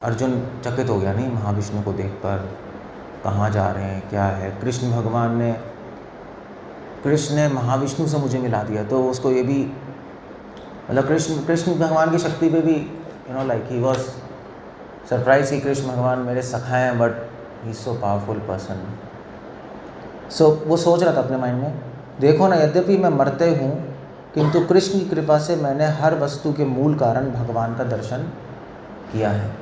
अर्जुन चकित हो गया नहीं महाविष्णु को देखकर, कहाँ जा रहे हैं, क्या है। कृष्ण ने महाविष्णु से मुझे मिला दिया, तो उसको ये भी मतलब कृष्ण भगवान की शक्ति पे भी लाइक ही वॉज सरप्राइज कि कृष्ण भगवान मेरे सखा हैं, but he so powerful person. So वो सोच रहा था अपने माइंड में, देखो ना, यद्यपि मैं मरते हूँ किंतु कृष्ण की कृपा से मैंने हर वस्तु के मूल कारण भगवान का दर्शन किया है।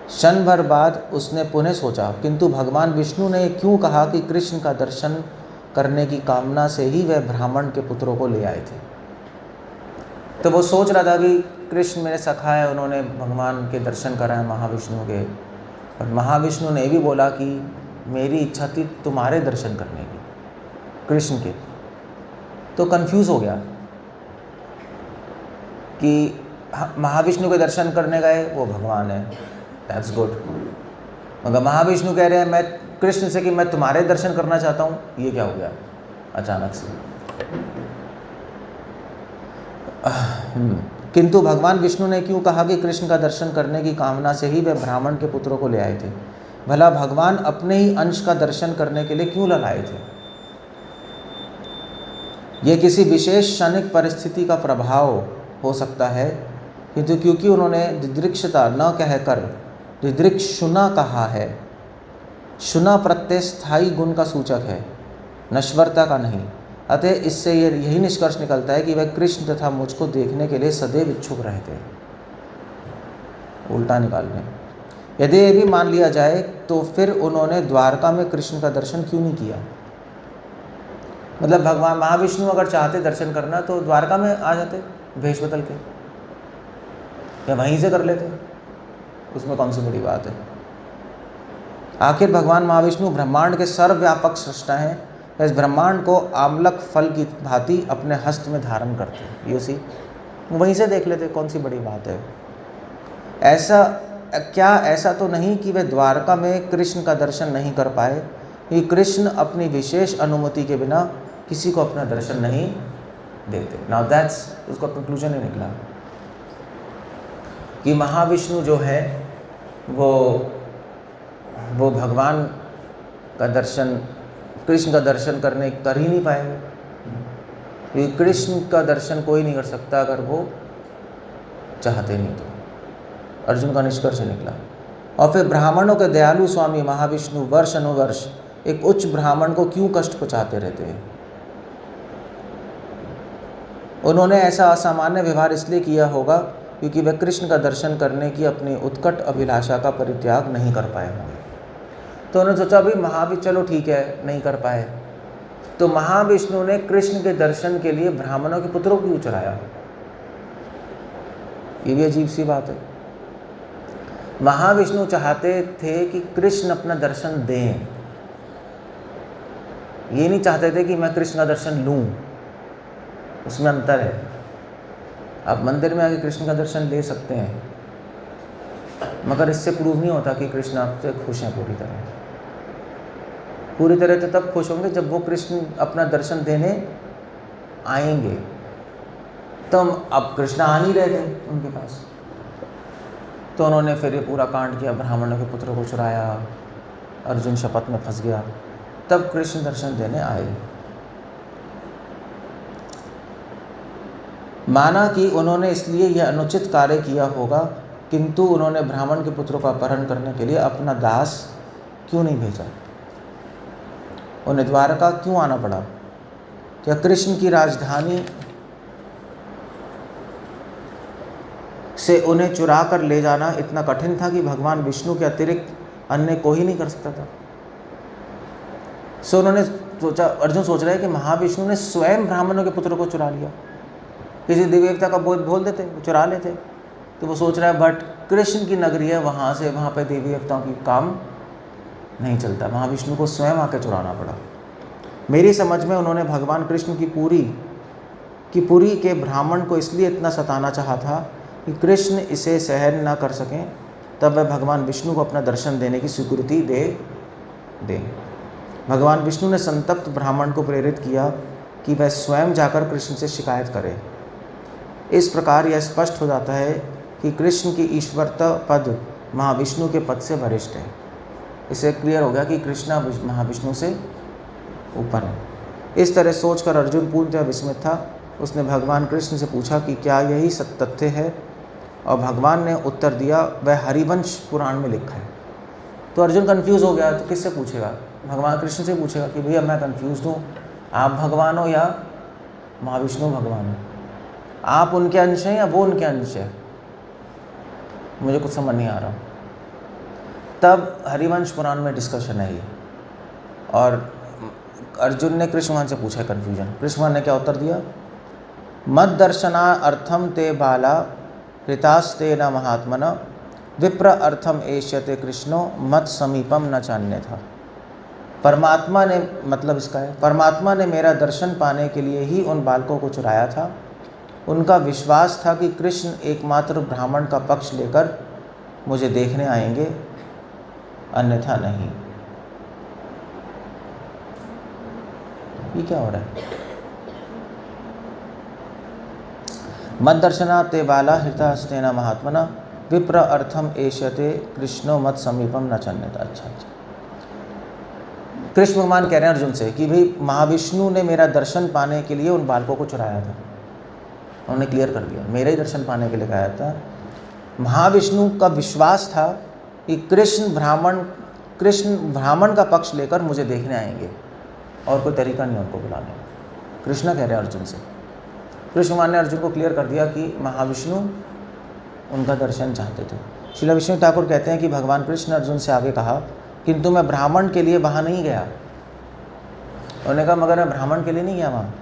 क्षण भर बाद उसने पुनः सोचा, किंतु भगवान विष्णु ने क्यों कहा कि कृष्ण का दर्शन करने की कामना से ही वह ब्राह्मण के पुत्रों को ले आए थे। तो वो सोच रहा था कि कृष्ण मेरे सखा है, उन्होंने भगवान के दर्शन कराए महाविष्णु के, और महाविष्णु ने भी बोला कि मेरी इच्छा थी तुम्हारे दर्शन करने की, कृष्ण के। तो कंफ्यूज हो गया कि महाविष्णु के दर्शन करने गए, वो भगवान है, दैट्स गुड, मगर महाविष्णु कह रहे हैं मैं कृष्ण से कि मैं तुम्हारे दर्शन करना चाहता हूँ, ये क्या हो गया अचानक से। किंतु भगवान विष्णु ने क्यों कहा कि कृष्ण का दर्शन करने की कामना से ही वे ब्राह्मण के पुत्रों को ले आए थे? भला भगवान अपने ही अंश का दर्शन करने के लिए क्यों लाए थे? ये किसी विशेष क्षणिक परिस्थिति का प्रभाव हो सकता है, किंतु क्योंकि उन्होंने दिदृक्षता न कहकर दिदृक्षुना कहा है। शुना प्रत्यय स्थायी गुण का सूचक है, नश्वरता का नहीं। अतः इससे यही निष्कर्ष निकलता है कि वह कृष्ण तथा मुझको देखने के लिए सदैव इच्छुक रहते। उल्टा निकाल लें, यदि ये भी मान लिया जाए तो फिर उन्होंने द्वारका में कृष्ण का दर्शन क्यों नहीं किया? मतलब भगवान महाविष्णु अगर चाहते दर्शन करना तो द्वारका में आ जाते भेष बदल के, या वहीं से कर लेते, उसमें कौन सी बड़ी बात है। आखिर भगवान महाविष्णु ब्रह्मांड के सर्वव्यापक सृष्टा हैं, इस ब्रह्मांड को आमलक फल की भांति अपने हस्त में धारण करते हैं। यू सी, वहीं से देख लेते, कौन सी बड़ी बात है। ऐसा तो नहीं कि वे द्वारका में कृष्ण का दर्शन नहीं कर पाए, कि कृष्ण अपनी विशेष अनुमति के बिना किसी को अपना दर्शन नहीं देते। नाउ दैट्स उसका कंक्लूजन ही निकला कि महाविष्णु जो है वो भगवान का दर्शन, कृष्ण का दर्शन कर ही नहीं पाएंगे, क्योंकि कृष्ण का दर्शन कोई नहीं कर सकता अगर वो चाहते नहीं तो। अर्जुन का निष्कर्ष निकला। और फिर ब्राह्मणों के दयालु स्वामी महाविष्णु वर्ष अनुवर्ष एक उच्च ब्राह्मण को क्यों कष्ट पहुँचाते रहते हैं? उन्होंने ऐसा असामान्य व्यवहार इसलिए किया होगा क्योंकि वे कृष्ण का दर्शन करने की अपनी उत्कट अभिलाषा का परित्याग नहीं कर पाए होंगे। तो उन्होंने सोचा भाई महाविष्णु, चलो ठीक है, नहीं कर पाए तो महाविष्णु ने कृष्ण के दर्शन के लिए ब्राह्मणों के पुत्रों को क्यों चढ़ाया? ये भी अजीब सी बात है। महाविष्णु चाहते थे कि कृष्ण अपना दर्शन दें, ये नहीं चाहते थे कि मैं कृष्ण का दर्शन लूं। उसमें अंतर है। आप मंदिर में आके कृष्ण का दर्शन ले सकते हैं, मगर इससे प्रूव नहीं होता कि कृष्ण आपसे खुश हैं पूरी तरह तो तब खुश होंगे जब वो कृष्ण अपना दर्शन देने आएंगे। तो अब कृष्ण आ नहीं रहे थे उनके पास, तो उन्होंने फिर ये पूरा कांड किया, ब्राह्मणों के पुत्रों को चुराया, अर्जुन शपथ में फंस गया, तब कृष्ण दर्शन देने आए। माना कि उन्होंने इसलिए यह अनुचित कार्य किया होगा, किंतु उन्होंने ब्राह्मण के पुत्रों का अपहरण करने के लिए अपना दास क्यों नहीं भेजा? उन्हें द्वारका क्यों आना पड़ा? क्या कृष्ण की राजधानी से उन्हें चुरा कर ले जाना इतना कठिन था कि भगवान विष्णु के अतिरिक्त अन्य कोई नहीं कर सकता था? सो उन्होंने सोचा, अर्जुन सोच रहा है कि महाविष्णु ने स्वयं ब्राह्मणों के पुत्रों को चुरा लिया, किसी देवी देवता का बोल देते, चुरा लेते। तो वो सोच रहा है बट कृष्ण की नगरी है, वहाँ पे देवी देवताओं की काम नहीं चलता, महाविष्णु को स्वयं आके चुराना पड़ा। मेरी समझ में उन्होंने भगवान कृष्ण की पूरी के ब्राह्मण को इसलिए इतना सताना चाहा था कि कृष्ण इसे सहन ना कर सकें, तब वह भगवान विष्णु को अपना दर्शन देने की स्वीकृति दे। भगवान विष्णु ने संतप्त ब्राह्मण को प्रेरित किया कि वह स्वयं जाकर कृष्ण से शिकायत करे। इस प्रकार यह स्पष्ट हो जाता है कि कृष्ण की ईश्वरता पद महाविष्णु के पद से वरिष्ठ है। इससे क्लियर हो गया कि कृष्णा महाविष्णु से ऊपर है। इस तरह सोचकर अर्जुन पूर्णतः विस्मित था। उसने भगवान कृष्ण से पूछा कि क्या यही सत्य तथ्य है, और भगवान ने उत्तर दिया, वह हरिवंश पुराण में लिखा है। तो अर्जुन कंफ्यूज हो गया, तो किससे पूछेगा? भगवान कृष्ण से पूछेगा कि भैया मैं कंफ्यूज हूँ, आप भगवान हो या महाविष्णु भगवान हो? आप उनके अंश हैं या वो उनके अंश है? मुझे कुछ समझ नहीं आ रहा। तब हरिवंश पुराण में डिस्कशन है ये, और अर्जुन ने कृष्ण भगवान से पूछा कन्फ्यूजन। कृष्ण भगवान ने क्या उत्तर दिया? मद दर्शना अर्थम ते बाला हृतास्ते न महात्मन विप्र अर्थम एष्यते कृष्णो मत समीपम न चान्य था। परमात्मा ने, मतलब इसका है, परमात्मा ने मेरा दर्शन पाने के लिए ही उन बालकों को चुराया था। उनका विश्वास था कि कृष्ण एकमात्र ब्राह्मण का पक्ष लेकर मुझे देखने आएंगे, अन्यथा नहीं। ये क्या हो रहा है? मद दर्शना ते बाला हृतहस्तेन महात्मना विप्र अर्थम एष्यते कृष्णो मत समीपम न चन्यता। अच्छा, कृष्ण भगवान कह रहे हैं अर्जुन से कि भाई महाविष्णु ने मेरा दर्शन पाने के लिए उन बालकों को चुराया था। उन्होंने क्लियर कर दिया, मेरे ही दर्शन पाने के लिए कहा था। महाविष्णु का विश्वास था कि कृष्ण ब्राह्मण का पक्ष लेकर मुझे देखने आएंगे, और कोई तरीका नहीं उनको बुलाने का। कृष्ण कह रहे हैं अर्जुन से। कृष्ण भगवान ने अर्जुन को क्लियर कर दिया कि महाविष्णु उनका दर्शन चाहते थे। श्रील विष्णु ठाकुर कहते हैं कि भगवान कृष्ण अर्जुन से आगे कहा, किंतु मैं ब्राह्मण के लिए वहाँ नहीं गया। उन्होंने कहा मगर मैं ब्राह्मण के लिए नहीं गया वहाँ।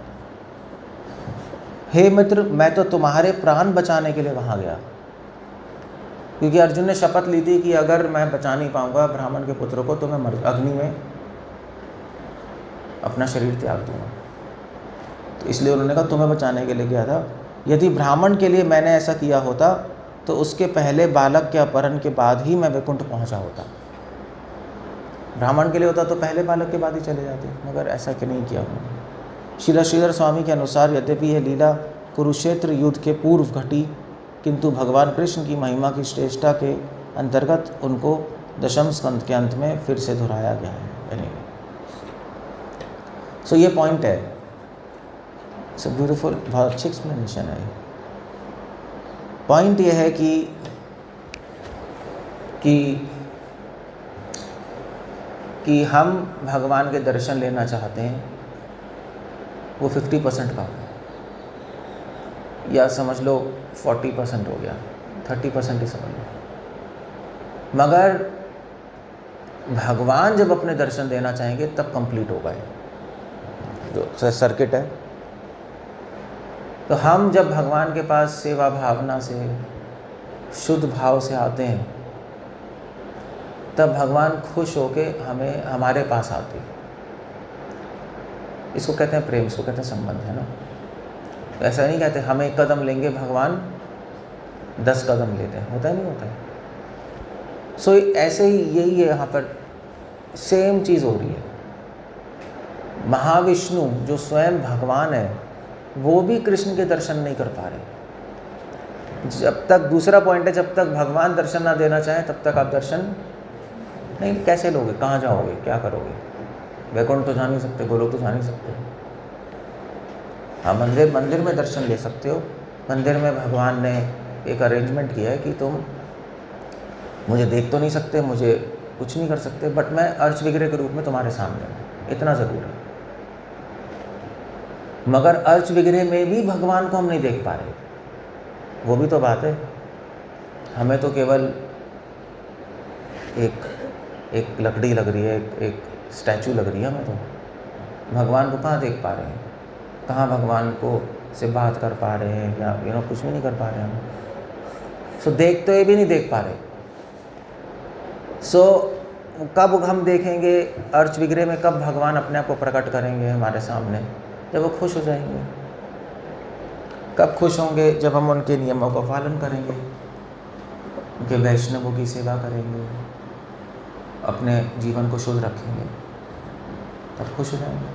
हे मित्र, मैं तो तुम्हारे प्राण बचाने के लिए वहाँ गया, क्योंकि अर्जुन ने शपथ ली थी कि अगर मैं बचा नहीं पाऊँगा ब्राह्मण के पुत्र को तो मैं अग्नि में अपना शरीर त्याग दूंगा। तो इसलिए उन्होंने कहा तुम्हें बचाने के लिए गया था। यदि ब्राह्मण के लिए मैंने ऐसा किया होता तो उसके पहले बालक के अपहरण के बाद ही मैं वैकुंठ पहुंचा होता। ब्राह्मण के लिए होता तो पहले बालक के बाद ही चले जाते, मगर ऐसा क्यों नहीं किया उन्होंने। श्रीधर स्वामी के अनुसार यद्यपि यह लीला कुरुक्षेत्र युद्ध के पूर्व घटी, किंतु भगवान कृष्ण की महिमा की श्रेष्ठता के अंतर्गत उनको दशम स्कंद के अंत में फिर से दोहराया गया है। सो ये पॉइंट है। इट्स अ ब्यूटीफुल, बहुत अच्छी एक्सप्लेनेशन है। पॉइंट ये है कि हम भगवान के दर्शन लेना चाहते हैं, वो 50% का, या समझ लो 40% हो गया, 30% ही समझ लो। मगर भगवान जब अपने दर्शन देना चाहेंगे तब कंप्लीट होगा ये जो सर्किट है। तो हम जब भगवान के पास सेवा भावना से, शुद्ध भाव से आते हैं, तब भगवान खुश होके हमें हमारे पास आते हैं। इसको कहते हैं प्रेम, इसको कहते हैं संबंध, है ना। तो ऐसा नहीं कहते हम 1 कदम लेंगे भगवान 10 कदम लेते हैं, होता ही नहीं होता है। सो ऐसे ही यही है, यहाँ पर सेम चीज़ हो रही है। महाविष्णु जो स्वयं भगवान है वो भी कृष्ण के दर्शन नहीं कर पा रहे। जब तक, दूसरा पॉइंट है, जब तक भगवान दर्शन ना देना चाहें तब तक आप दर्शन नहीं, कैसे लोगे, कहाँ जाओगे, क्या करोगे? वैकुंठ तो जा नहीं सकते, गोलोक तो जा नहीं सकते। हाँ, मंदिर में दर्शन ले सकते हो। मंदिर में भगवान ने एक अरेंजमेंट किया है कि तुम मुझे देख तो नहीं सकते, मुझे कुछ नहीं कर सकते, बट मैं अर्च विग्रह के रूप में तुम्हारे सामने हूँ, इतना ज़रूर है। मगर अर्च विग्रह में भी भगवान को हम नहीं देख पा रहे, वो भी तो बात है। हमें तो केवल एक लकड़ी लग रही है, एक स्टैचू लग रही है हमें तो। भगवान को कहाँ देख पा रहे हैं, कहाँ भगवान को से बात कर पा रहे हैं, या कुछ भी नहीं कर पा रहे हम। सो देख तो ये भी नहीं देख पा रहे। सो कब हम देखेंगे अर्च विग्रह में, कब भगवान अपने आप को प्रकट करेंगे हमारे सामने? जब वो खुश हो जाएंगे। कब खुश होंगे? जब हम उनके नियमों का पालन करेंगे, उनके वैष्णवों की सेवा करेंगे, अपने जीवन को शुद्ध रखेंगे, तब खुश हो जाएंगे।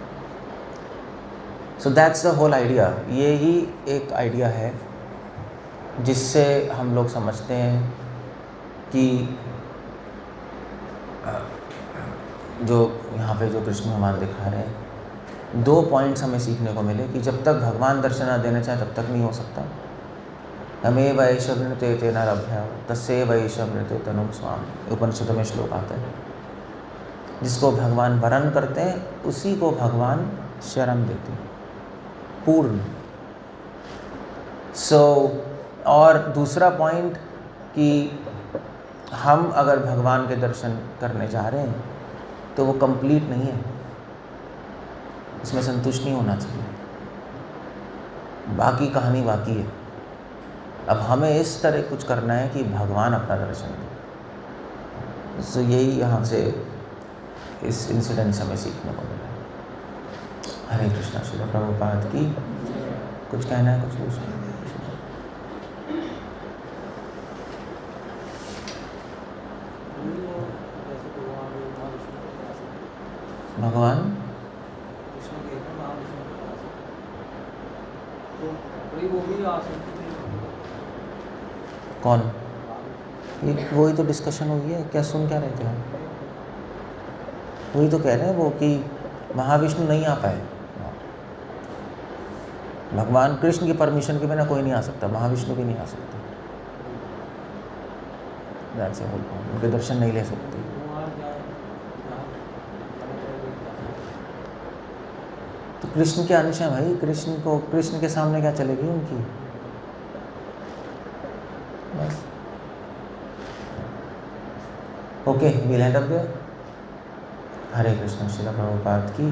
So that's the whole idea. ये ही एक आइडिया है जिससे हम लोग समझते हैं कि जो यहाँ पे जो कृष्ण भगवान दिखा रहे हैं, 2 पॉइंट्स हमें सीखने को मिले कि जब तक भगवान दर्शन न देना चाहे तब तक नहीं हो सकता। हमें वैश्व नृत्य तेना रभ्या तस्से वैश्व नृत्य तनुम स्वामी, उपनिषद में श्लोक आता है। जिसको भगवान वरण करते हैं उसी को भगवान शरण देते हैं पूर्ण। और दूसरा पॉइंट कि हम अगर भगवान के दर्शन करने जा रहे हैं तो वो कंप्लीट नहीं है, इसमें संतुष्ट नहीं होना चाहिए, बाकी कहानी बाकी है। अब हमें इस तरह कुछ करना है कि भगवान अपना दर्शन दे। सो यही यहाँ से इस इंसिडेंट से हमें सीखने को मिला। हरे कृष्णा। श्रील प्रभुपाद की। कुछ कहना है, कुछ पूछना है? भगवान कौन? ये वही तो डिस्कशन हुई है, क्या सुन क्या रहे थे हम? वही तो कह रहे हैं वो कि महाविष्णु नहीं आ पाए। भगवान कृष्ण की परमिशन के बिना कोई नहीं आ सकता, महाविष्णु भी नहीं आ सकता, उनके दर्शन नहीं ले सकते। तो कृष्ण के अंश है भाई, कृष्ण के सामने क्या चलेगी उनकी? बस। Okay, we'll end up there. Hare Krishna. Srila Prabhupada की।